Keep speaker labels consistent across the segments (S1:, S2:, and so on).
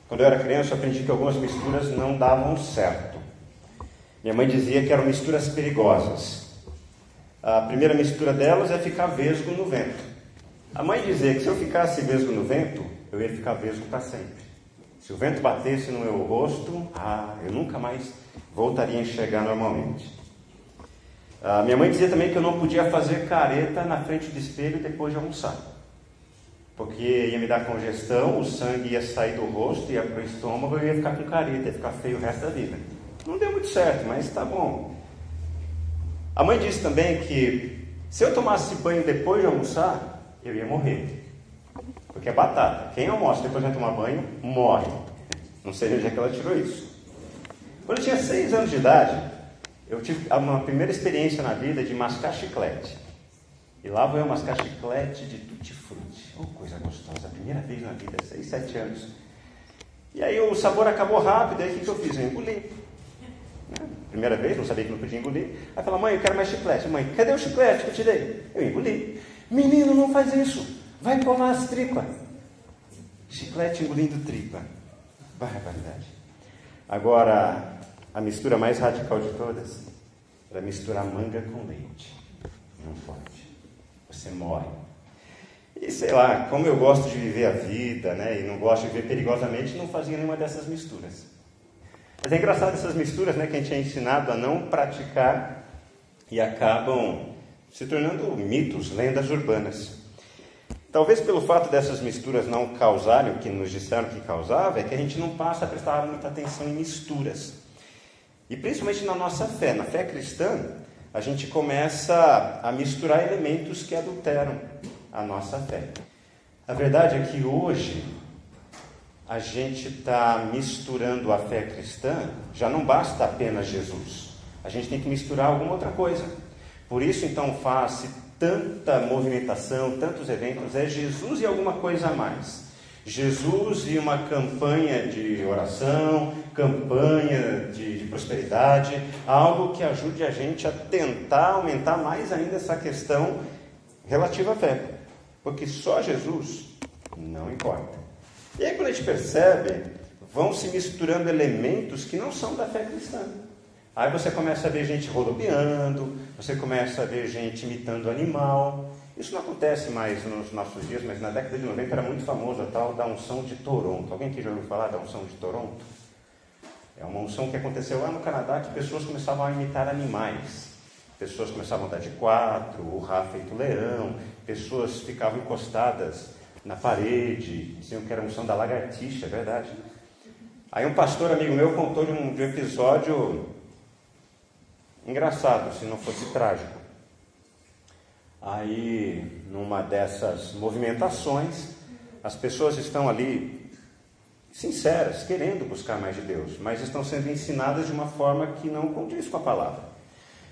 S1: Quando eu era criança, eu aprendi que algumas misturas não davam certo. Minha mãe dizia que eram misturas perigosas. A primeira mistura delas é ficar vesgo no vento. A mãe dizia que se eu ficasse vesgo no vento, eu ia ficar vesgo para sempre. Se o vento batesse no meu rosto, eu nunca mais voltaria a enxergar normalmente. Minha mãe dizia também que eu não podia fazer careta na frente do espelho depois de almoçar. Porque ia me dar congestão, o sangue ia sair do rosto, ia para o estômago, eu ia ficar com careta, ia ficar feio o resto da vida. Não deu muito certo, mas tá bom. A mãe disse também que se eu tomasse banho depois de almoçar, eu ia morrer. Porque é batata. Quem almoça depois de tomar banho, morre. Não sei de onde é que ela tirou isso. Quando eu tinha 6 anos de idade, eu tive uma primeira experiência na vida de mascar chiclete. E lá vou eu mascar chiclete de tutti-frutti. Oh, coisa gostosa. A primeira vez na vida, 6, 7 anos. E aí o sabor acabou rápido, aí o que eu fiz? Eu engoli. Primeira vez, não sabia que não podia engolir. Aí fala, mãe, eu quero mais chiclete. Mãe, cadê o chiclete que eu te dei? Eu engoli. Menino, não faz isso. Vai colar as tripas. Chiclete engolindo tripa. Barbaridade. Agora, a mistura mais radical de todas era misturar manga com leite. Não pode. Você morre. E sei lá, como eu gosto de viver a vida, né, e não gosto de viver perigosamente, não fazia nenhuma dessas misturas. Mas é engraçado essas misturas, né, que a gente é ensinado a não praticar e acabam se tornando mitos, lendas urbanas. Talvez pelo fato dessas misturas não causarem o que nos disseram que causava, é que a gente não passa a prestar muita atenção em misturas. E principalmente na nossa fé, na fé cristã, a gente começa a misturar elementos que adulteram a nossa fé. A verdade é que hoje a gente está misturando a fé cristã, já não basta apenas Jesus. A gente tem que misturar alguma outra coisa. Por isso, então, faz-se tanta movimentação, tantos eventos, é Jesus e alguma coisa a mais. Jesus e uma campanha de oração, campanha de prosperidade, algo que ajude a gente a tentar aumentar mais ainda essa questão relativa à fé. Porque só Jesus não importa. E aí quando a gente percebe, vão se misturando elementos que não são da fé cristã. Aí você começa a ver gente rodopiando, você começa a ver gente imitando animal. Isso não acontece mais nos nossos dias, mas na década de 90 era muito famoso a tal da unção de Toronto. Alguém aqui já ouviu falar da unção de Toronto? É uma unção que aconteceu lá no Canadá, que pessoas começavam a imitar animais. Pessoas começavam a andar de 4, o Rá feito leão, pessoas ficavam encostadas na parede, diziam que era a unção da lagartixa, é verdade. Aí um pastor amigo meu contou de um episódio engraçado, se não fosse trágico. Aí, numa dessas movimentações, as pessoas estão ali sinceras, querendo buscar mais de Deus, mas estão sendo ensinadas de uma forma que não condiz com a palavra.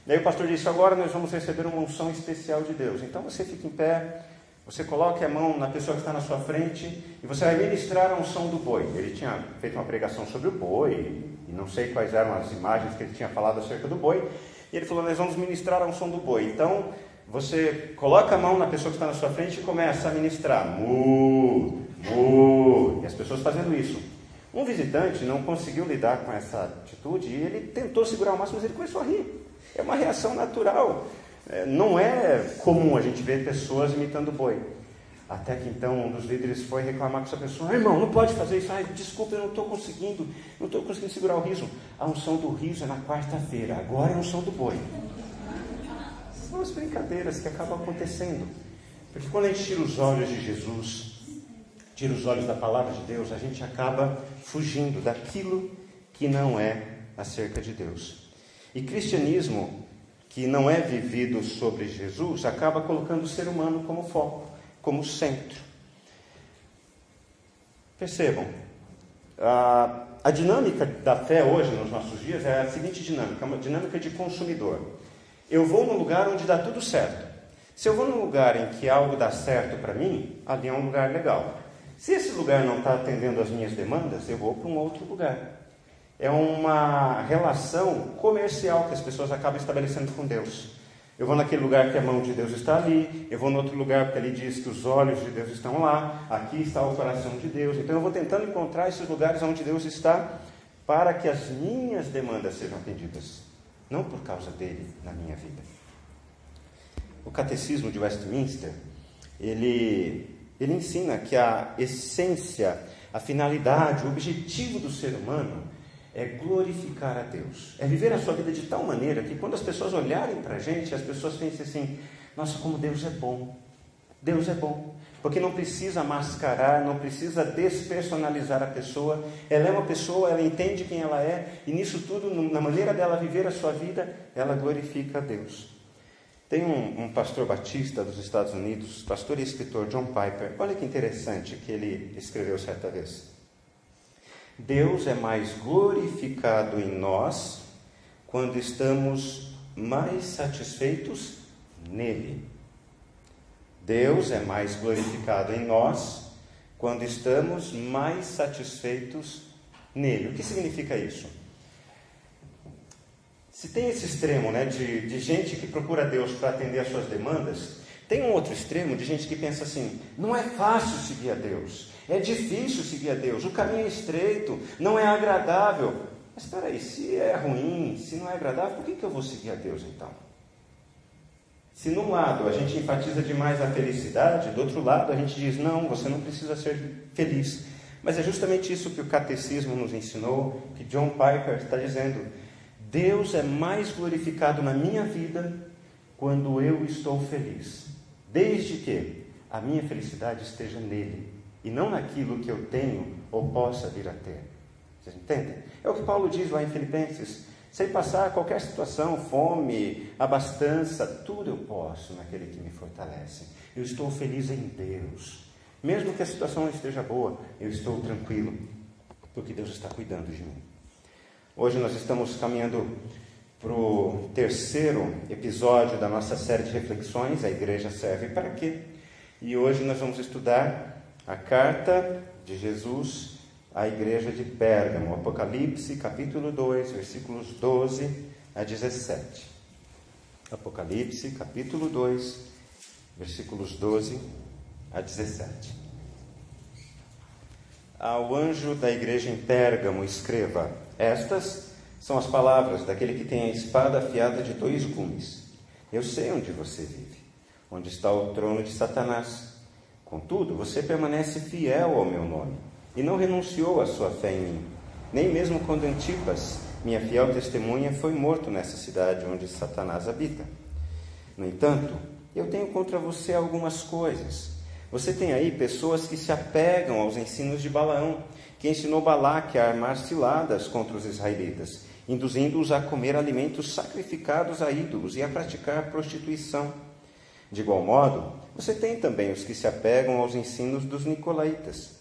S1: Daí o pastor disse, agora nós vamos receber uma unção especial de Deus. Então você fica em pé, você coloque a mão na pessoa que está na sua frente e você vai ministrar a unção do boi. Ele tinha feito uma pregação sobre o boi, e não sei quais eram as imagens que ele tinha falado acerca do boi, e ele falou, nós vamos ministrar a unção do boi. Então, você coloca a mão na pessoa que está na sua frente e começa a ministrar. Mu, mu. E as pessoas fazendo isso. Um visitante não conseguiu lidar com essa atitude e ele tentou segurar o máximo, mas ele começou a rir. É uma reação natural. Não é comum a gente ver pessoas imitando boi. Até que então um dos líderes foi reclamar com essa pessoa. Irmão, não pode fazer isso. Desculpa, eu não estou conseguindo segurar o riso. A unção do riso é na quarta-feira, agora é a unção do boi. São as brincadeiras que acabam acontecendo. Porque quando a gente tira os olhos de Jesus, tira os olhos da palavra de Deus, a gente acaba fugindo daquilo que não é acerca de Deus. E cristianismo, que não é vivido sobre Jesus, acaba colocando o ser humano como foco, como centro. Percebam, a dinâmica da fé hoje, nos nossos dias, é a seguinte dinâmica, uma dinâmica de consumidor. Eu vou num lugar onde dá tudo certo. Se eu vou num lugar em que algo dá certo para mim, ali é um lugar legal. Se esse lugar não está atendendo às minhas demandas, eu vou para um outro lugar. É uma relação comercial que as pessoas acabam estabelecendo com Deus. Eu vou naquele lugar que a mão de Deus está ali, eu vou no outro lugar porque ali diz que os olhos de Deus estão lá, aqui está o coração de Deus. Então eu vou tentando encontrar esses lugares onde Deus está, para que as minhas demandas sejam atendidas, não por causa dele na minha vida. O Catecismo de Westminster, ele ensina que a essência, a finalidade, o objetivo do ser humano é glorificar a Deus, é viver a sua vida de tal maneira que quando as pessoas olharem para a gente, as pessoas pensem assim: nossa, como Deus é bom, Deus é bom, porque não precisa mascarar, não precisa despersonalizar a pessoa, ela é uma pessoa, ela entende quem ela é, e nisso tudo, na maneira dela viver a sua vida, ela glorifica a Deus. Tem um pastor batista dos Estados Unidos, pastor e escritor John Piper, olha que interessante que ele escreveu certa vez. Deus é mais glorificado em nós quando estamos mais satisfeitos nele. Deus é mais glorificado em nós quando estamos mais satisfeitos nele. O que significa isso? Se tem esse extremo, né, de gente que procura Deus para atender às suas demandas, tem um outro extremo de gente que pensa assim: não é fácil seguir a Deus, é difícil seguir a Deus, o caminho é estreito, não é agradável. Mas espera aí, se é ruim, se não é agradável, por que eu vou seguir a Deus então? Se num lado a gente enfatiza demais a felicidade, do outro lado a gente diz: não, você não precisa ser feliz. Mas é justamente isso que o Catecismo nos ensinou, que John Piper está dizendo: Deus é mais glorificado na minha vida quando eu estou feliz, desde que a minha felicidade esteja nele, e não naquilo que eu tenho ou possa vir a ter. Vocês entendem? É o que Paulo diz lá em Filipenses: sem passar qualquer situação, fome, abastança, tudo eu posso naquele que me fortalece. Eu estou feliz em Deus. Mesmo que a situação não esteja boa, eu estou tranquilo, porque Deus está cuidando de mim. Hoje nós estamos caminhando para o terceiro episódio da nossa série de reflexões, A Igreja Serve para Quê? E hoje nós vamos estudar a carta de Jesus à igreja de Pérgamo, Apocalipse, capítulo 2, versículos 12 a 17. Apocalipse, capítulo 2, versículos 12 a 17. Ao anjo da igreja em Pérgamo escreva: estas são as palavras daquele que tem a espada afiada de 2 gumes. Eu sei onde você vive, onde está o trono de Satanás. Contudo, você permanece fiel ao meu nome e não renunciou à sua fé em mim, nem mesmo quando Antipas, minha fiel testemunha, foi morto nessa cidade onde Satanás habita. No entanto, eu tenho contra você algumas coisas. Você tem aí pessoas que se apegam aos ensinos de Balaão, que ensinou Balaque a armar ciladas contra os israelitas, induzindo-os a comer alimentos sacrificados a ídolos e a praticar prostituição. De igual modo, você tem também os que se apegam aos ensinos dos nicolaítas.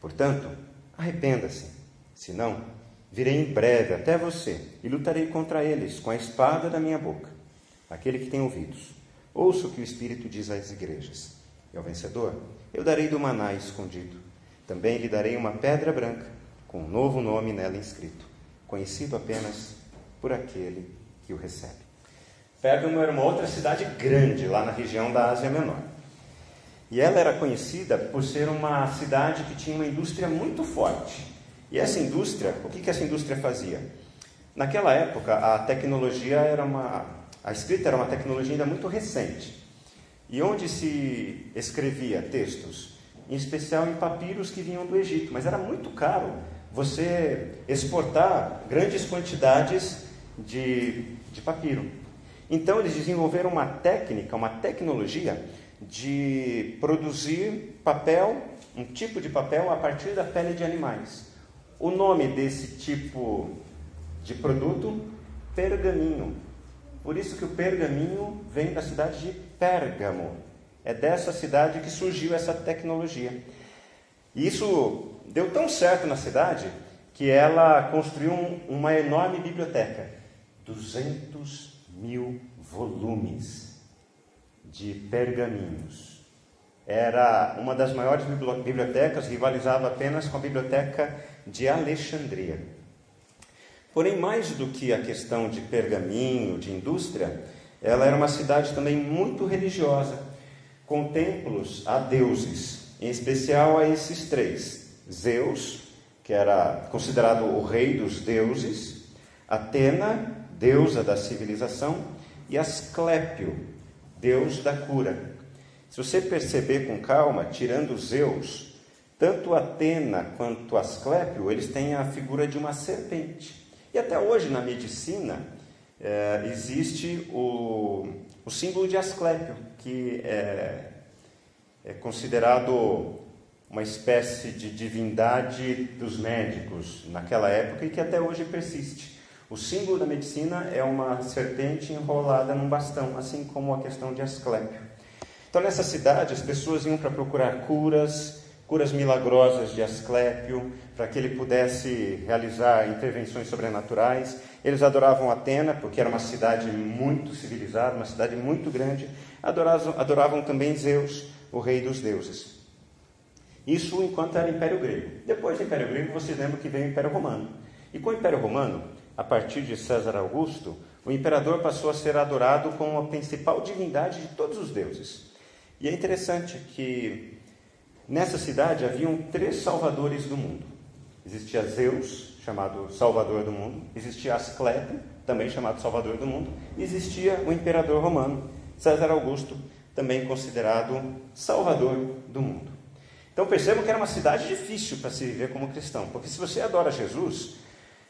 S1: Portanto, arrependa-se, senão virei em breve até você e lutarei contra eles com a espada da minha boca. Aquele que tem ouvidos, ouça o que o Espírito diz às igrejas. E ao vencedor, eu darei do maná escondido. Também lhe darei uma pedra branca, com um novo nome nela inscrito, conhecido apenas por aquele que o recebe. Pérgamo era uma outra cidade grande, lá na região da Ásia Menor. E ela era conhecida por ser uma cidade que tinha uma indústria muito forte. E essa indústria, o que essa indústria fazia? Naquela época, a tecnologia a escrita era uma tecnologia ainda muito recente. E onde se escrevia textos? Em especial em papiros que vinham do Egito. Mas era muito caro você exportar grandes quantidades de papiro. Então eles desenvolveram uma técnica, uma tecnologia de produzir papel, um tipo de papel a partir da pele de animais. O nome desse tipo de produto, pergaminho. Por isso que o pergaminho vem da cidade de Pérgamo. É dessa cidade que surgiu essa tecnologia. E isso deu tão certo na cidade que ela construiu uma enorme biblioteca. 200.000 volumes de pergaminhos. Era uma das maiores bibliotecas, rivalizava apenas com a biblioteca de Alexandria. Porém, mais do que a questão de pergaminho, de indústria, ela era uma cidade também muito religiosa, com templos a deuses, em especial a esses três: Zeus, que era considerado o rei dos deuses; Atena, deusa da civilização; e Asclépio, deus da cura. Se você perceber com calma, tirando Zeus, tanto Atena quanto Asclépio, eles têm a figura de uma serpente. E até hoje na medicina existe o símbolo de Asclépio, que é considerado uma espécie de divindade dos médicos naquela época e que até hoje persiste. O símbolo da medicina é uma serpente enrolada num bastão, assim como a questão de Asclépio. Então, nessa cidade, as pessoas iam para procurar curas milagrosas de Asclépio, para que ele pudesse realizar intervenções sobrenaturais. Eles adoravam Atena, porque era uma cidade muito civilizada, uma cidade muito grande. Adoravam também Zeus, o rei dos deuses. Isso enquanto era Império Grego. Depois do Império Grego, vocês lembram que veio o Império Romano. E com o Império Romano, a partir de César Augusto, o imperador passou a ser adorado como a principal divindade de todos os deuses. E é interessante que nessa cidade haviam 3 salvadores do mundo. Existia Zeus, chamado Salvador do mundo; existia Asclépio, também chamado Salvador do mundo; e existia o imperador romano, César Augusto, também considerado Salvador do mundo. Então percebam que era uma cidade difícil para se viver como cristão, porque se você adora Jesus,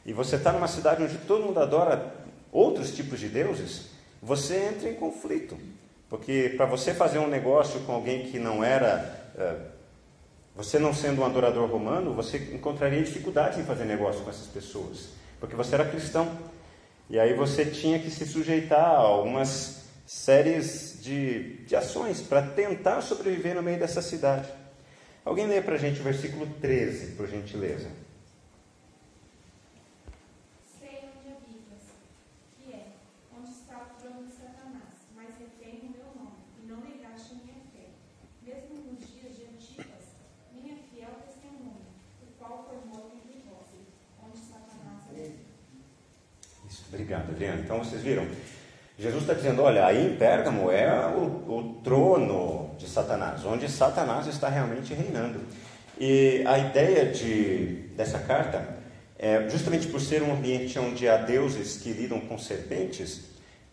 S1: e você está numa cidade onde todo mundo adora outros tipos de deuses, você entra em conflito. Porque para você fazer um negócio com alguém que não era... Você não sendo um adorador romano, você encontraria dificuldades em fazer negócio com essas pessoas, porque você era cristão. E aí você tinha que se sujeitar a algumas séries de ações para tentar sobreviver no meio dessa cidade. Alguém lê para a gente o versículo 13, por gentileza.
S2: Sei onde habitas, que é, onde está o trono de Satanás, mas retém o meu nome, e não negaste a minha fé. Mesmo nos dias de Antipas, minha fiel testemunha, o qual foi morto entre vós, onde Satanás habita.
S1: Isso, obrigado, Adriana. Então vocês viram, Jesus está dizendo, olha, aí em Pérgamo é o trono de Satanás, onde Satanás está realmente reinando. E a ideia dessa carta é justamente por ser um ambiente onde há deuses que lidam com serpentes,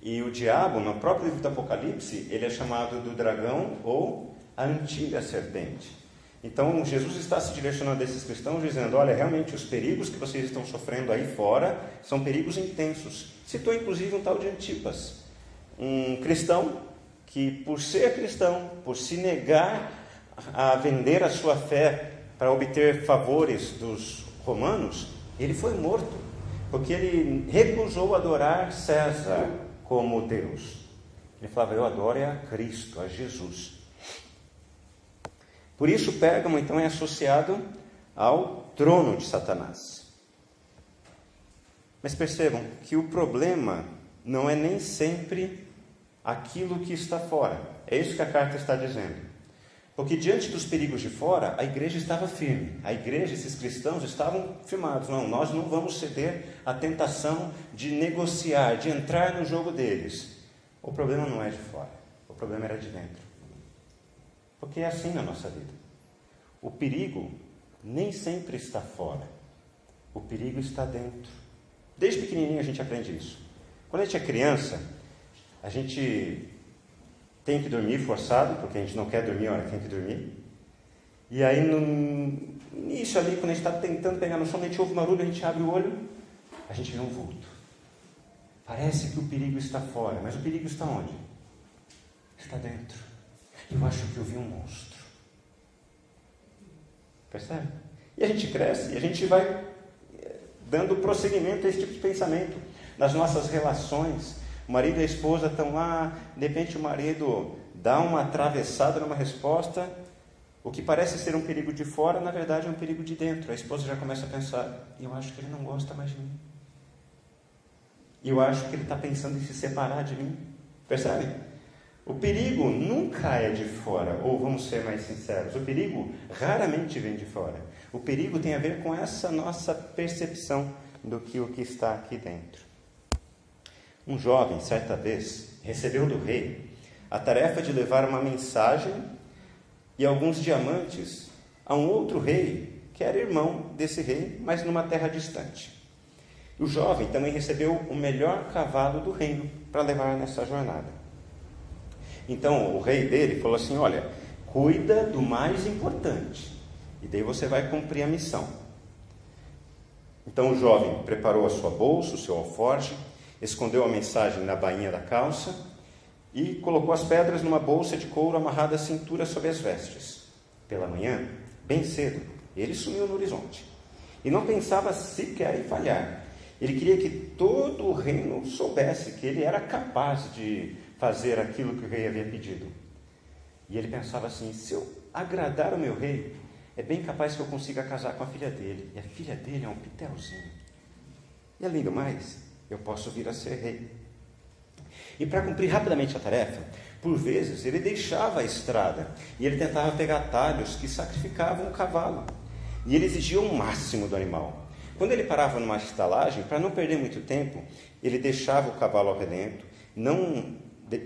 S1: e o diabo, no próprio livro do Apocalipse, ele é chamado do dragão ou a antiga serpente. Então Jesus está se direcionando a esses cristãos dizendo, olha, realmente os perigos que vocês estão sofrendo aí fora são perigos intensos. Citou inclusive um tal de Antipas, um cristão que por ser cristão, por se negar a vender a sua fé para obter favores dos romanos, ele foi morto, porque ele recusou adorar César como Deus. Ele falava, eu adoro a Cristo, a Jesus. Por isso Pérgamo então é associado ao trono de Satanás. Mas percebam que o problema não é nem sempre aquilo que está fora. É isso que a carta está dizendo. Porque diante dos perigos de fora, a igreja estava firme. A igreja, esses cristãos estavam firmados. Não, nós não vamos ceder à tentação de negociar, de entrar no jogo deles. O problema não é de fora. O problema era de dentro. Porque é assim na nossa vida. O perigo nem sempre está fora. O perigo está dentro. Desde pequenininho a gente aprende isso. Quando a gente é criança, a gente tem que dormir forçado, porque a gente não quer dormir a hora que tem que dormir. E aí no início ali, quando a gente está tentando pegar no sono, a gente ouve um barulho, a gente abre o olho, a gente vê um vulto. Parece que o perigo está fora, mas o perigo está onde? Está dentro. Eu acho que eu vi um monstro. Percebe? E a gente cresce, e a gente vai dando prosseguimento a esse tipo de pensamento. Nas nossas relações, o marido e a esposa estão lá, de repente o marido dá uma atravessada numa resposta, o que parece ser um perigo de fora, na verdade é um perigo de dentro. A esposa já começa a pensar, eu acho que ele não gosta mais de mim. Eu acho que ele está pensando em se separar de mim. Percebe? O perigo nunca é de fora, ou vamos ser mais sinceros, o perigo raramente vem de fora. O perigo tem a ver com essa nossa percepção do que o que está aqui dentro. Um jovem, certa vez, recebeu do rei a tarefa de levar uma mensagem e alguns diamantes a um outro rei, que era irmão desse rei, mas numa terra distante. O jovem também recebeu o melhor cavalo do reino para levar nessa jornada. Então o rei dele falou assim: olha, cuida do mais importante, e daí você vai cumprir a missão. Então o jovem preparou a sua bolsa, o seu alforje, escondeu a mensagem na bainha da calça e colocou as pedras numa bolsa de couro amarrada à cintura sob as vestes. Pela manhã, bem cedo, ele sumiu no horizonte e não pensava sequer em falhar. Ele queria que todo o reino soubesse que ele era capaz de fazer aquilo que o rei havia pedido. E ele pensava assim: se eu agradar o meu rei, é bem capaz que eu consiga casar com a filha dele. E a filha dele é um pitelzinho. E além do mais, eu posso vir a ser rei. E para cumprir rapidamente a tarefa, por vezes ele deixava a estrada e ele tentava pegar atalhos que sacrificavam o cavalo. E ele exigia o máximo do animal. Quando ele parava numa estalagem, para não perder muito tempo, ele deixava o cavalo ao relento, não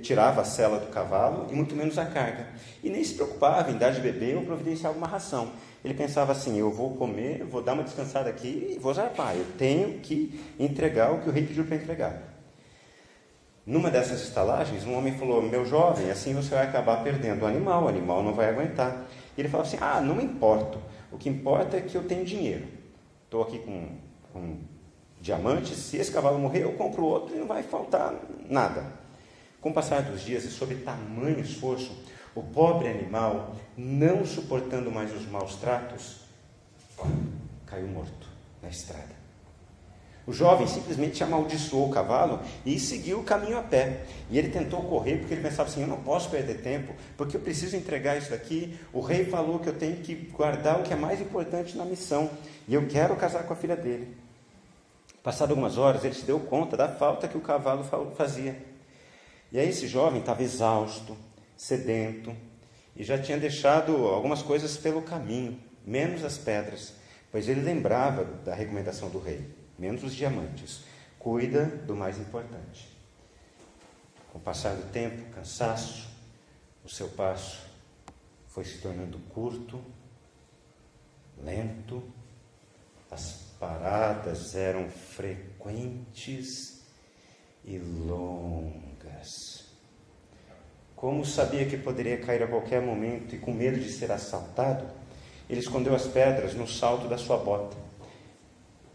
S1: tirava a sela do cavalo e muito menos a carga. E nem se preocupava em dar de beber ou providenciar alguma ração. Ele pensava assim: eu vou comer, vou dar uma descansada aqui e vou zarpar. Eu tenho que entregar o que o rei pediu para entregar. Numa dessas estalagens, um homem falou: meu jovem, assim você vai acabar perdendo o animal não vai aguentar. E ele falava assim: não me importo, o que importa é que eu tenho dinheiro. Estou aqui com diamantes, se esse cavalo morrer, eu compro outro e não vai faltar nada. Com o passar dos dias e sob tamanho esforço, o pobre animal, não suportando mais os maus tratos, caiu morto na estrada. O jovem simplesmente amaldiçoou o cavalo e seguiu o caminho a pé. E ele tentou correr porque ele pensava assim: eu não posso perder tempo, porque eu preciso entregar isso daqui. O rei falou que eu tenho que guardar o que é mais importante na missão, e eu quero casar com a filha dele. Passado algumas horas, ele se deu conta da falta que o cavalo fazia. E aí esse jovem estava exausto, sedento, e já tinha deixado algumas coisas pelo caminho, menos as pedras, pois ele lembrava da recomendação do rei: menos os diamantes, cuida do mais importante. Com o passar do tempo, cansaço, o seu passo foi se tornando curto, lento, as paradas eram frequentes e longas. Como sabia que poderia cair a qualquer momento e com medo de ser assaltado, ele escondeu as pedras no salto da sua bota.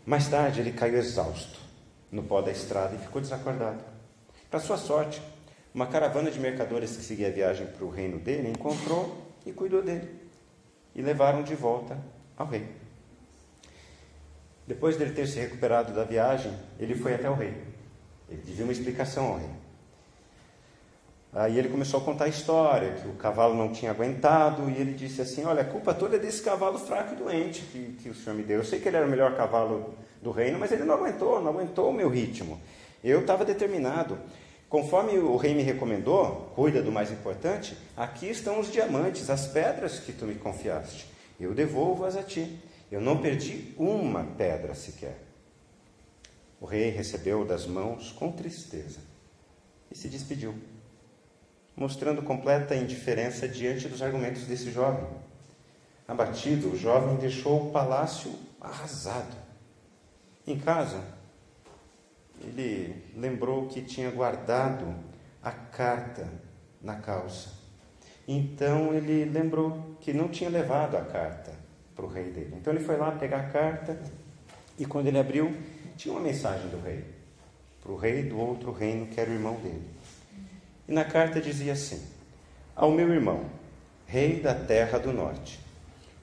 S1: Mais tarde ele caiu exausto no pó da estrada e ficou desacordado. Para sua sorte, uma caravana de mercadores que seguia a viagem para o reino dele encontrou e cuidou dele, e levaram de volta ao rei. Depois dele ter se recuperado da viagem, ele foi até o rei. Ele devia uma explicação ao rei. Aí ele começou a contar a história, que o cavalo não tinha aguentado, e ele disse assim: olha, a culpa toda é desse cavalo fraco e doente que o senhor me deu. Eu sei que ele era o melhor cavalo do reino, mas ele não aguentou o meu ritmo. Eu estava determinado. Conforme o rei me recomendou, cuida do mais importante, aqui estão os diamantes, as pedras que tu me confiaste. Eu devolvo-as a ti. Eu não perdi uma pedra sequer. O rei recebeu das mãos com tristeza e se despediu, mostrando completa indiferença diante dos argumentos desse jovem. Abatido, o jovem deixou o palácio arrasado. Em casa, ele lembrou que tinha guardado a carta na calça. Então ele lembrou que não tinha levado a carta para o rei dele. Então ele foi lá pegar a carta e quando ele abriu, tinha uma mensagem do rei, para o rei do outro reino, que era o irmão dele. E na carta dizia assim: ao meu irmão, rei da terra do norte,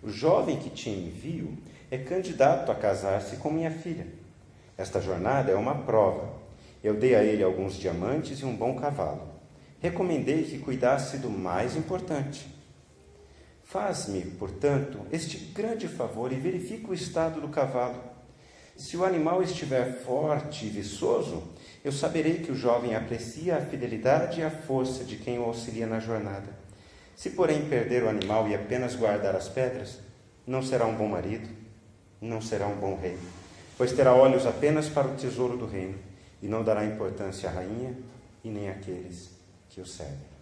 S1: o jovem que te envio é candidato a casar-se com minha filha. Esta jornada é uma prova. Eu dei a ele alguns diamantes e um bom cavalo. Recomendei que cuidasse do mais importante. Faz-me, portanto, este grande favor e verifica o estado do cavalo. Se o animal estiver forte e viçoso, eu saberei que o jovem aprecia a fidelidade e a força de quem o auxilia na jornada. Se, porém, perder o animal e apenas guardar as pedras, não será um bom marido, não será um bom rei, pois terá olhos apenas para o tesouro do reino, e não dará importância à rainha e nem àqueles que o servem.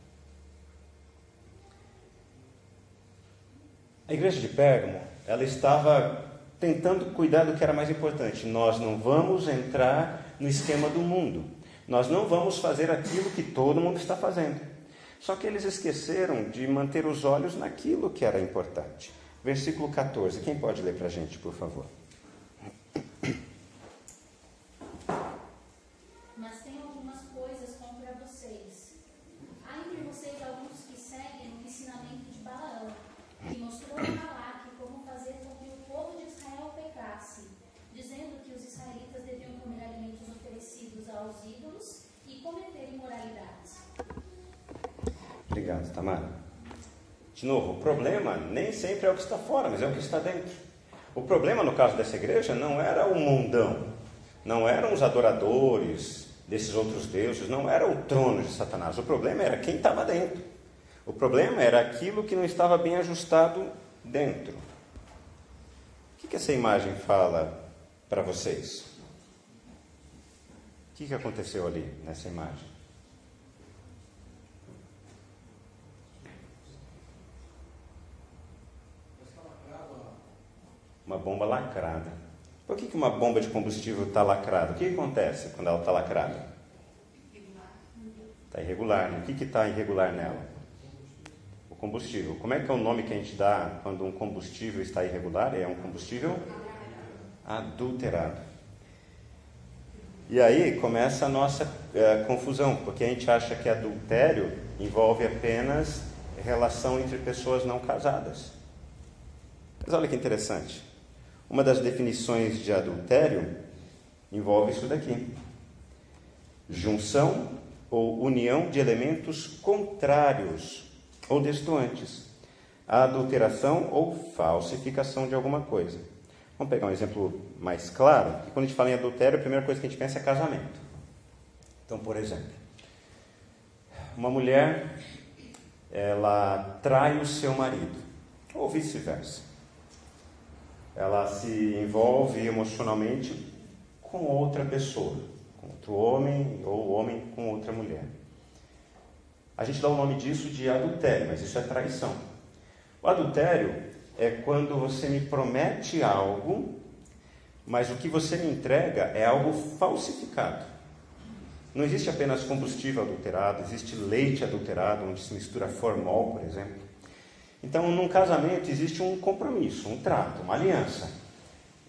S1: A igreja de Pérgamo, ela estava tentando cuidar do que era mais importante. Nós não vamos entrar no esquema do mundo. Nós não vamos fazer aquilo que todo mundo está fazendo. Só que eles esqueceram de manter os olhos naquilo que era importante. Versículo 14. Quem pode ler para a gente, por favor?
S3: Mas tem algumas coisas contra vocês. Há entre vocês alguns que seguem o ensinamento de Balaão, que mostrou a Balaque como fazer com que o povo de Israel pecasse, dizendo que os israelitas deviam comer alimentos oferecidos aos ídolos e cometer imoralidades.
S1: Obrigado, Tamara. De novo, o problema nem sempre é o que está fora, mas é o que está dentro. O problema, no caso dessa igreja, não era o mundão, não eram os adoradores desses outros deuses, não era o trono de Satanás. O problema era quem estava dentro. O problema era aquilo que não estava bem ajustado dentro. O que essa imagem fala para vocês? O que aconteceu ali nessa imagem? Uma bomba lacrada. Por que uma bomba de combustível está lacrada? O que acontece quando ela está lacrada? Está irregular. O que está irregular nela? O combustível. Como é que é o nome que a gente dá quando um combustível está irregular? É um combustível adulterado. E aí começa a nossa confusão, porque a gente acha que adultério envolve apenas relação entre pessoas não casadas. Mas olha que interessante. Uma das definições de adultério envolve isso daqui: junção ou união de elementos contrários ou destoantes, a adulteração ou falsificação de alguma coisa. Vamos pegar um exemplo mais claro. E quando a gente fala em adultério, a primeira coisa que a gente pensa é casamento. Então, por exemplo, uma mulher, ela trai o seu marido, ou vice-versa. Ela se envolve emocionalmente com outra pessoa, com outro homem, ou o homem com outra mulher. A gente dá o nome disso de adultério, mas isso é traição. O adultério é quando você me promete algo, mas o que você me entrega é algo falsificado. Não existe apenas combustível adulterado, existe leite adulterado, onde se mistura formol, por exemplo. Então, num casamento existe um compromisso, um trato, uma aliança.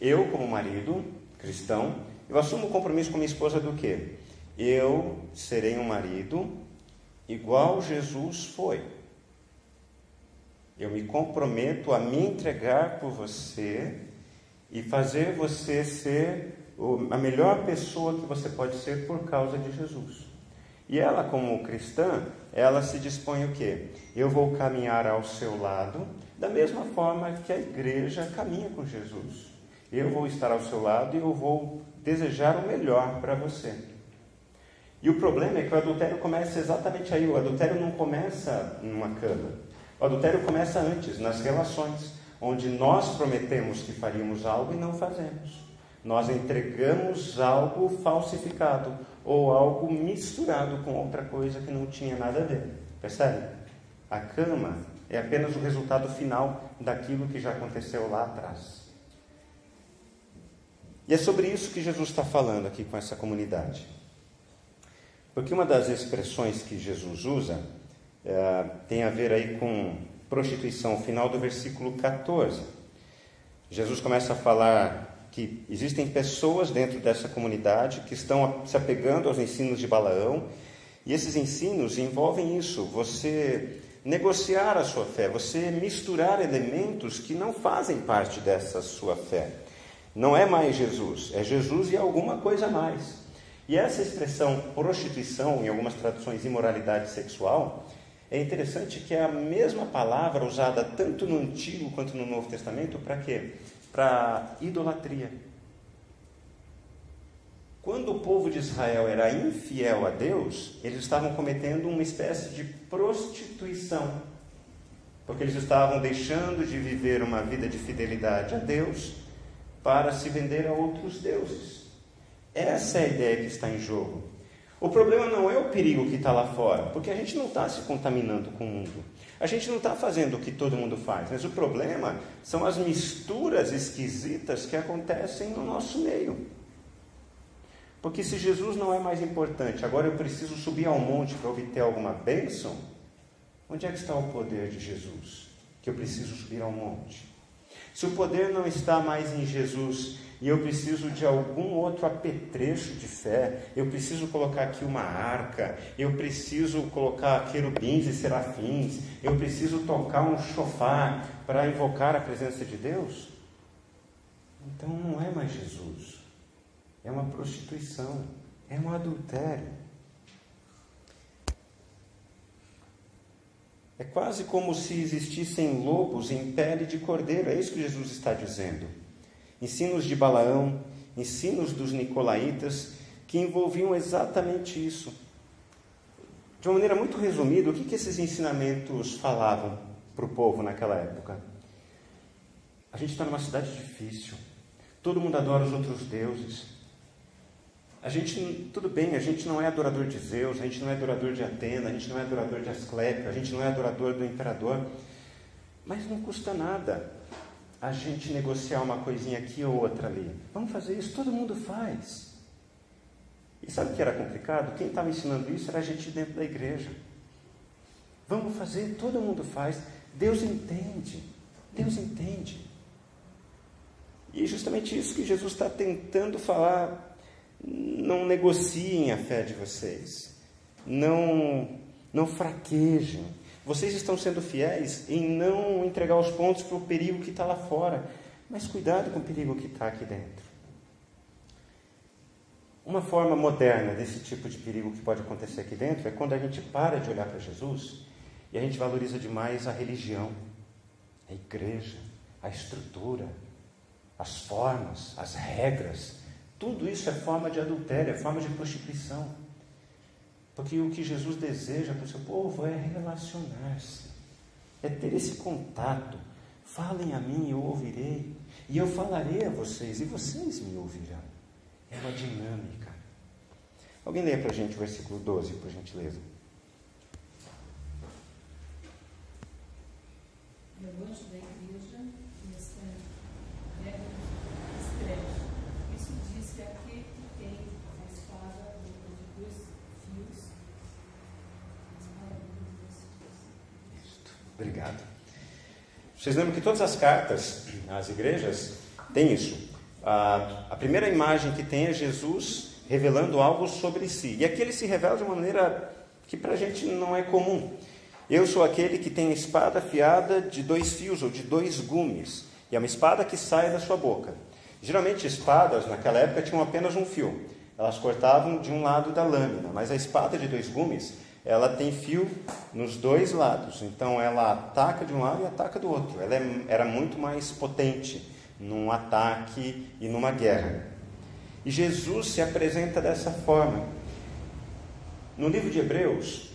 S1: Eu, como marido cristão, eu assumo o compromisso com minha esposa do quê? Eu serei um marido igual Jesus foi. Eu me comprometo a me entregar por você e fazer você ser a melhor pessoa que você pode ser por causa de Jesus. E ela, como cristã, ela se dispõe o quê? Eu vou caminhar ao seu lado da mesma forma que a igreja caminha com Jesus. Eu vou estar ao seu lado e eu vou desejar o melhor para você. E o problema é que o adultério começa exatamente aí. O adultério não começa numa cama. O adultério começa antes, nas relações, onde nós prometemos que faríamos algo e não fazemos. Nós entregamos algo falsificado ou algo misturado com outra coisa que não tinha nada a ver. Percebe? A cama é apenas o resultado final daquilo que já aconteceu lá atrás. E é sobre isso que Jesus está falando aqui com essa comunidade. Porque uma das expressões que Jesus usa tem a ver aí com prostituição, final do versículo 14. Jesus começa a falar que existem pessoas dentro dessa comunidade que estão se apegando aos ensinos de Balaão, e esses ensinos envolvem isso, você negociar a sua fé, você misturar elementos que não fazem parte dessa sua fé. Não é mais Jesus, é Jesus e alguma coisa a mais. E essa expressão prostituição, em algumas traduções imoralidade sexual, é interessante que é a mesma palavra usada tanto no Antigo quanto no Novo Testamento para quê? Para idolatria. Quando o povo de Israel era infiel a Deus, eles estavam cometendo uma espécie de prostituição, porque eles estavam deixando de viver uma vida de fidelidade a Deus para se vender a outros deuses. Essa é a ideia que está em jogo. O problema não é o perigo que está lá fora, porque a gente não está se contaminando com o mundo. A gente não está fazendo o que todo mundo faz, mas o problema são as misturas esquisitas que acontecem no nosso meio. Porque se Jesus não é mais importante, agora eu preciso subir ao monte para obter alguma bênção, onde é que está o poder de Jesus? Que eu preciso subir ao monte. Se o poder não está mais em Jesus e eu preciso de algum outro apetrecho de fé, eu preciso colocar aqui uma arca, eu preciso colocar querubins e serafins, eu preciso tocar um chofar para invocar a presença de Deus, então não é mais Jesus, é uma prostituição, é um adultério. É quase como se existissem lobos em pele de cordeiro, é isso que Jesus está dizendo. Ensinos de Balaão, ensinos dos nicolaítas, que envolviam exatamente isso. De uma maneira muito resumida, o que esses ensinamentos falavam para o povo naquela época? A gente está numa cidade difícil, todo mundo adora os outros deuses. Tudo bem, a gente não é adorador de Zeus, a gente não é adorador de Atena, a gente não é adorador de Asclepio, a gente não é adorador do imperador, mas não custa nada a gente negociar uma coisinha aqui ou outra ali. Vamos fazer isso, todo mundo faz. E sabe o que era complicado? Quem estava ensinando isso era a gente dentro da igreja. Vamos fazer, todo mundo faz. Deus entende. Deus entende. E é justamente isso que Jesus está tentando falar. Não negociem a fé de vocês. Não fraquejem. Vocês estão sendo fiéis em não entregar os pontos para o perigo que está lá fora. Mas cuidado com o perigo que está aqui dentro. Uma forma moderna desse tipo de perigo que pode acontecer aqui dentro é quando a gente para de olhar para Jesus e a gente valoriza demais a religião, a igreja, a estrutura, as formas, as regras. Tudo isso é forma de adultério, é forma de prostituição. Porque o que Jesus deseja para o seu povo é relacionar-se, é ter esse contato. Falem a mim e eu ouvirei, e eu falarei a vocês e vocês me ouvirão. É uma dinâmica. Alguém leia para a gente o versículo 12, por gentileza.
S2: E o anjo da igreja escreve: isso diz que aquele que tem a espada de dois fios.
S1: Obrigado. Vocês lembram que todas as cartas às igrejas têm isso. A primeira imagem que tem é Jesus revelando algo sobre si. E aqui ele se revela de uma maneira que para a gente não é comum. Eu sou aquele que tem a espada afiada de 2 fios ou de 2 gumes. E é uma espada que sai da sua boca. Geralmente espadas naquela época tinham apenas um fio. Elas cortavam de um lado da lâmina. Mas a espada de 2 gumes, ela tem fio nos 2 lados. Então ela ataca de um lado e ataca do outro. Ela era muito mais potente num ataque e numa guerra. E Jesus se apresenta dessa forma. No livro de Hebreus,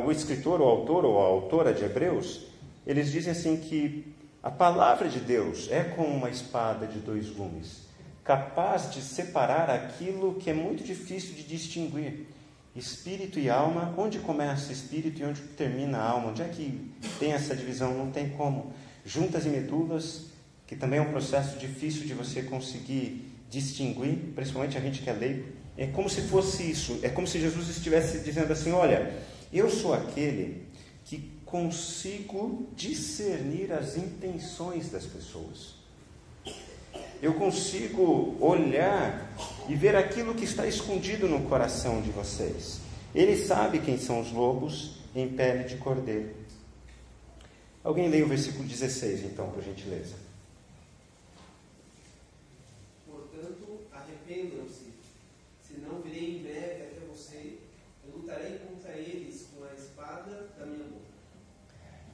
S1: o escritor, o autor ou a autora de Hebreus, eles dizem assim que a palavra de Deus é como uma espada de 2 gumes, capaz de separar aquilo que é muito difícil de distinguir. Espírito e alma, onde começa espírito e onde termina a alma? Onde é que tem essa divisão? Não tem como. Juntas e medulas, que também é um processo difícil de você conseguir distinguir, principalmente a gente que é leigo. É como se fosse isso, é como se Jesus estivesse dizendo assim: olha, eu sou aquele que consigo discernir as intenções das pessoas. Eu consigo olhar e ver aquilo que está escondido no coração de vocês. Ele sabe quem são os lobos em pele de cordeiro. Alguém leia o versículo 16, então, por gentileza.
S4: Portanto, arrependam-se, senão virei em breve até você, eu lutarei contra eles com a espada da minha boca.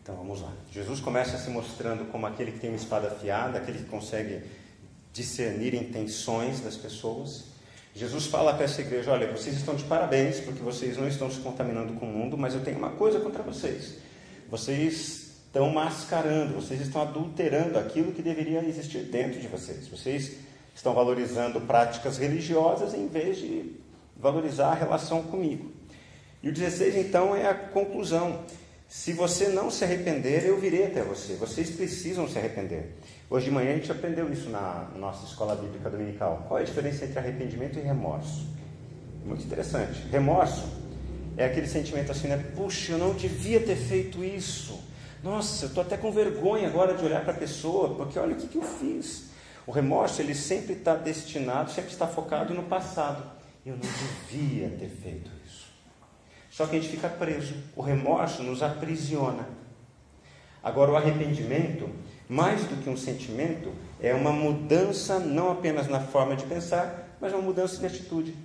S1: Então vamos lá. Jesus começa se mostrando como aquele que tem uma espada afiada, aquele que consegue discernir intenções das pessoas. Jesus fala para essa igreja: olha, vocês estão de parabéns porque vocês não estão se contaminando com o mundo, mas eu tenho uma coisa contra vocês. Vocês estão mascarando, vocês estão adulterando aquilo que deveria existir dentro de vocês. Vocês Estão valorizando práticas religiosas em vez de valorizar a relação comigo. E o 16, então, é a conclusão. Se você não se arrepender, eu virei até você. Vocês precisam se arrepender. Hoje de manhã a gente aprendeu isso na nossa escola bíblica dominical. Qual é a diferença entre arrependimento e remorso? Muito interessante. Remorso é aquele sentimento assim, né? Puxa, eu não devia ter feito isso. Nossa, eu estou até com vergonha agora de olhar para a pessoa, porque olha o que eu fiz. O remorso, ele sempre está destinado, sempre está focado no passado. Eu não devia ter feito isso. Só que a gente fica preso. O remorso nos aprisiona. Agora, o arrependimento, mais do que um sentimento, é uma mudança não apenas na forma de pensar, mas uma mudança de atitude.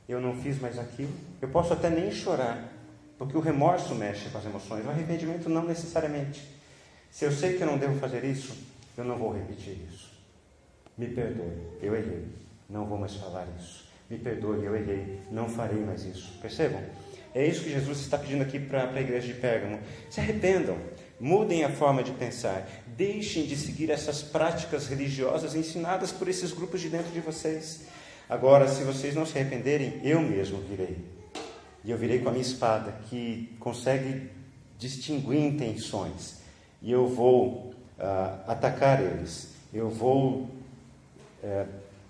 S1: Eu não fiz mais aquilo. Eu posso até nem chorar, porque o remorso mexe com as emoções. O arrependimento não necessariamente. Se eu sei que eu não devo fazer isso, eu não vou repetir isso. Me perdoe, eu errei. Não vou mais falar isso. Me perdoe, eu errei. Não farei mais isso. Percebam? É isso que Jesus está pedindo aqui para a igreja de Pérgamo. Se arrependam. Mudem a forma de pensar. Deixem de seguir essas práticas religiosas ensinadas por esses grupos de dentro de vocês. Agora, se vocês não se arrependerem, eu mesmo virei. E eu virei com a minha espada, que consegue distinguir intenções. E eu vou atacar eles. Eu vou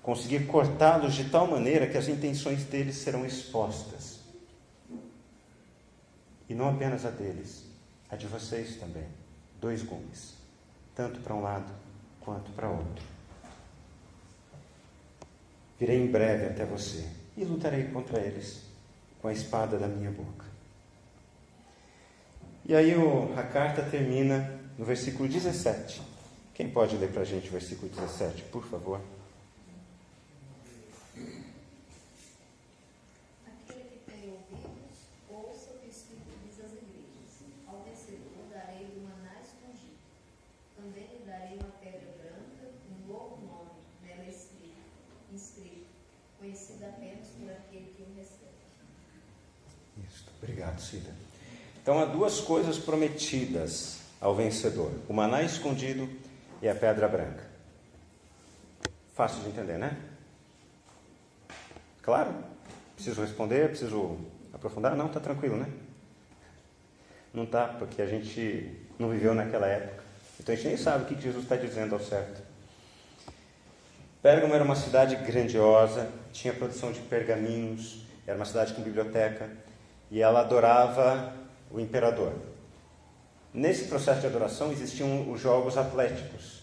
S1: conseguir cortá-los de tal maneira que as intenções deles serão expostas. E não apenas a deles, a de vocês também. 2 gumes, tanto para um lado quanto para outro. Virei em breve até você e lutarei contra eles com a espada da minha boca. E aí a carta termina no versículo 17. Quem pode ler para a gente o versículo 17, por favor?
S5: Aquele que tem ouvidos, ouça o que o Espírito diz às igrejas. Ao vencedor darei do maná escondido. Também lhe darei uma pedra branca, um novo nome, nela inscrito, conhecido apenas por aquele que o recebe.
S1: Isso, obrigado, Cida. Então há 2 coisas prometidas ao vencedor: o maná escondido e a pedra branca. Fácil de entender, né? Claro? Preciso responder? Preciso aprofundar? Não, está tranquilo, né? Não está, porque a gente não viveu naquela época. Então a gente nem sabe o que Jesus está dizendo ao certo. Pérgamo era uma cidade grandiosa, tinha produção de pergaminhos, era uma cidade com biblioteca, e ela adorava o imperador. Nesse processo de adoração existiam os jogos atléticos,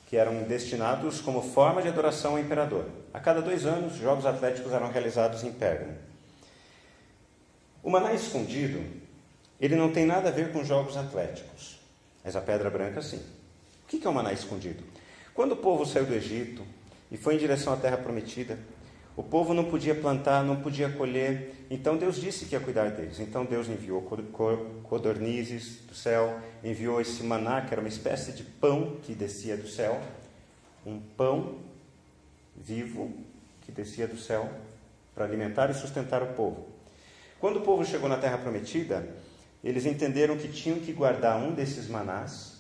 S1: que eram destinados como forma de adoração ao imperador. A cada 2 anos, os jogos atléticos eram realizados em Pérgamo. O maná escondido, ele não tem nada a ver com jogos atléticos, mas a pedra branca sim. O que é o maná escondido? Quando o povo saiu do Egito e foi em direção à terra prometida, o povo não podia plantar, não podia colher, então Deus disse que ia cuidar deles. Então Deus enviou codornizes do céu, enviou esse maná, que era uma espécie de pão que descia do céu, um pão vivo que descia do céu para alimentar e sustentar o povo. Quando o povo chegou na terra prometida, eles entenderam que tinham que guardar um desses manás,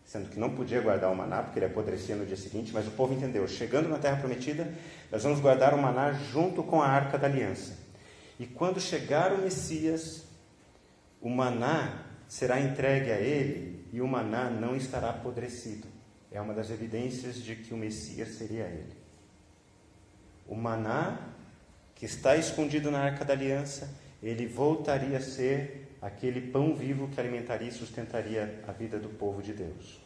S1: sendo que não podia guardar o maná, porque ele apodrecia no dia seguinte, mas o povo entendeu: chegando na terra prometida, nós vamos guardar o maná junto com a arca da aliança. E quando chegar o Messias, o maná será entregue a ele e o maná não estará apodrecido. É uma das evidências de que o Messias seria ele. O maná que está escondido na arca da aliança, ele voltaria a ser aquele pão vivo que alimentaria e sustentaria a vida do povo de Deus.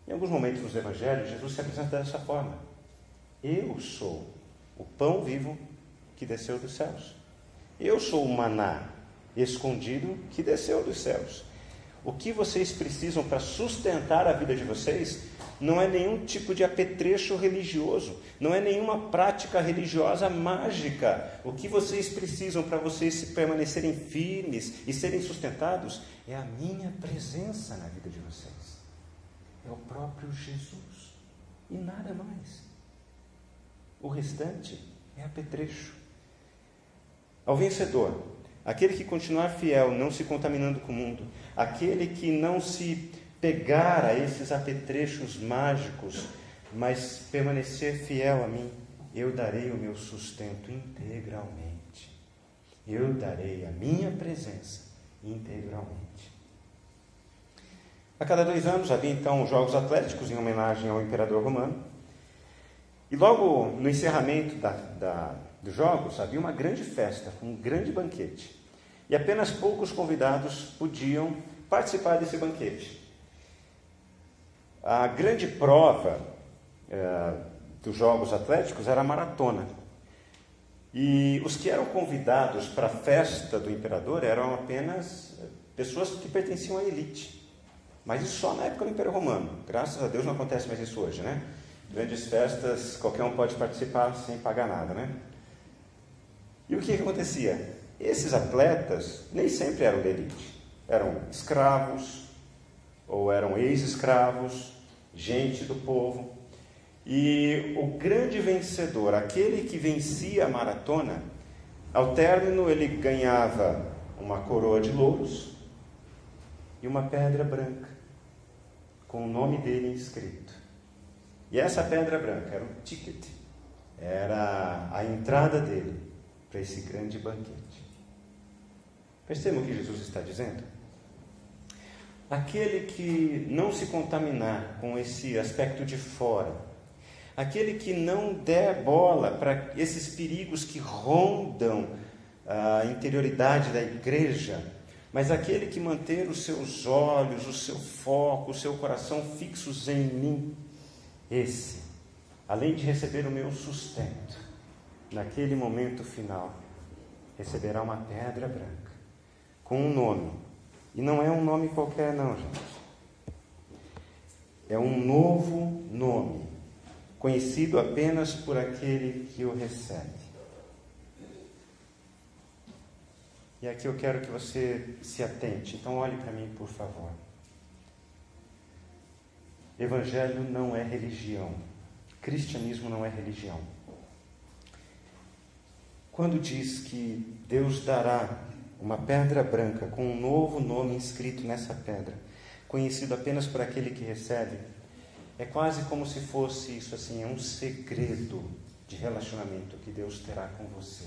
S1: Em alguns momentos nos evangelhos, Jesus se apresenta dessa forma: eu sou o pão vivo que desceu dos céus. Eu sou o maná escondido que desceu dos céus. O que vocês precisam para sustentar a vida de vocês não é nenhum tipo de apetrecho religioso, não é nenhuma prática religiosa mágica. O que vocês precisam para vocês permanecerem firmes e serem sustentados é a minha presença na vida de vocês. É o próprio Jesus e nada mais. O restante é apetrecho. Ao vencedor, aquele que continuar fiel, não se contaminando com o mundo, aquele que não se pegar a esses apetrechos mágicos, mas permanecer fiel a mim, eu darei o meu sustento integralmente. Eu darei a minha presença integralmente. A cada 2 anos havia então os Jogos Atléticos em homenagem ao imperador romano. E logo no encerramento dos Jogos havia uma grande festa, um grande banquete. E apenas poucos convidados podiam participar desse banquete. A grande prova dos Jogos Atléticos era a maratona. E os que eram convidados para a festa do imperador eram apenas pessoas que pertenciam à elite. Mas isso só na época do Império Romano. Graças a Deus não acontece mais isso hoje, né? Grandes festas, qualquer um pode participar sem pagar nada, né? E o que acontecia? Esses atletas nem sempre eram da elite. Eram escravos, ou eram ex-escravos, gente do povo. E o grande vencedor, aquele que vencia a maratona, ao término ele ganhava uma coroa de louros e uma pedra branca, com o nome dele inscrito. E essa pedra branca era o ticket, era a entrada dele para esse grande banquete. Percebam o que Jesus está dizendo? Aquele que não se contaminar com esse aspecto de fora, aquele que não der bola para esses perigos que rondam a interioridade da igreja, mas aquele que manter os seus olhos, o seu foco, o seu coração fixos em mim, esse, além de receber o meu sustento, naquele momento final, receberá uma pedra branca, com um nome. E não é um nome qualquer não, gente. É um novo nome, conhecido apenas por aquele que o recebe. E aqui eu quero que você se atente. Então olhe para mim, por favor. Evangelho não é religião. Cristianismo não é religião. Quando diz que Deus dará uma pedra branca com um novo nome inscrito nessa pedra, conhecido apenas por aquele que recebe, é quase como se fosse isso assim, é um segredo de relacionamento que Deus terá com você.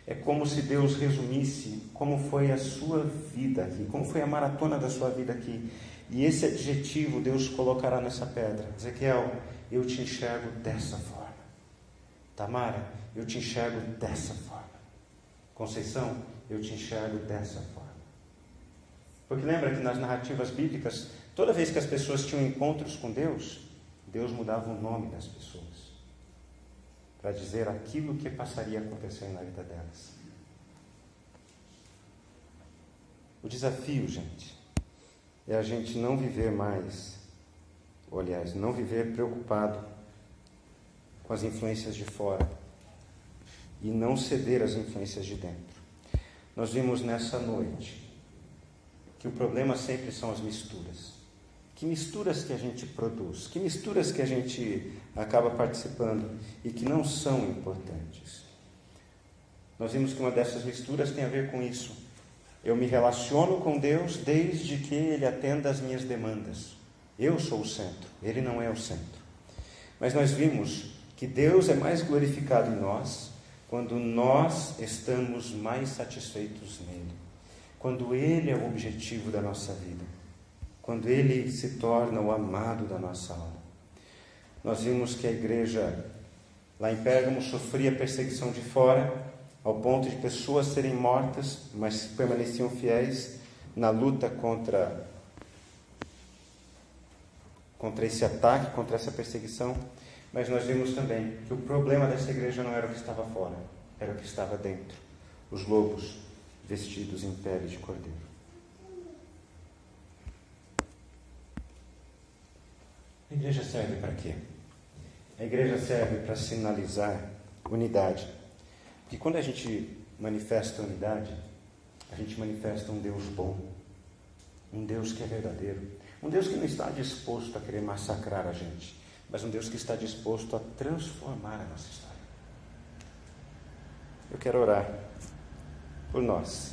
S1: É como se Deus resumisse como foi a sua vida aqui, como foi a maratona da sua vida aqui. E esse adjetivo Deus colocará nessa pedra. Ezequiel, eu te enxergo dessa forma. Tamara, eu te enxergo dessa forma. Conceição, eu te enxergo dessa forma. Porque lembra que nas narrativas bíblicas, toda vez que as pessoas tinham encontros com Deus, Deus mudava o nome das pessoas, para dizer aquilo que passaria a acontecer na vida delas. O desafio, gente, é a gente não viver mais, ou aliás, não viver preocupado com as influências de fora e não ceder às influências de dentro. Nós vimos nessa noite que o problema sempre são as misturas. Que misturas que a gente produz, que misturas que a gente acaba participando e que não são importantes. Nós vimos que uma dessas misturas tem a ver com isso. Eu me relaciono com Deus desde que Ele atenda às minhas demandas. Eu sou o centro, Ele não é o centro. Mas nós vimos que Deus é mais glorificado em nós quando nós estamos mais satisfeitos nele. Quando Ele é o objetivo da nossa vida. Quando Ele se torna o amado da nossa alma. Nós vimos que a igreja lá em Pérgamo sofria perseguição de fora, ao ponto de pessoas serem mortas, mas permaneciam fiéis na luta contra esse ataque, contra essa perseguição. Mas nós vimos também que o problema dessa igreja não era o que estava fora, era o que estava dentro. Os lobos vestidos em pele de cordeiro. A igreja serve para quê? A igreja serve para sinalizar unidade. Porque quando a gente manifesta unidade, a gente manifesta um Deus bom, um Deus que é verdadeiro, um Deus que não está disposto a querer massacrar a gente, mas um Deus que está disposto a transformar a nossa história. Eu quero orar por nós.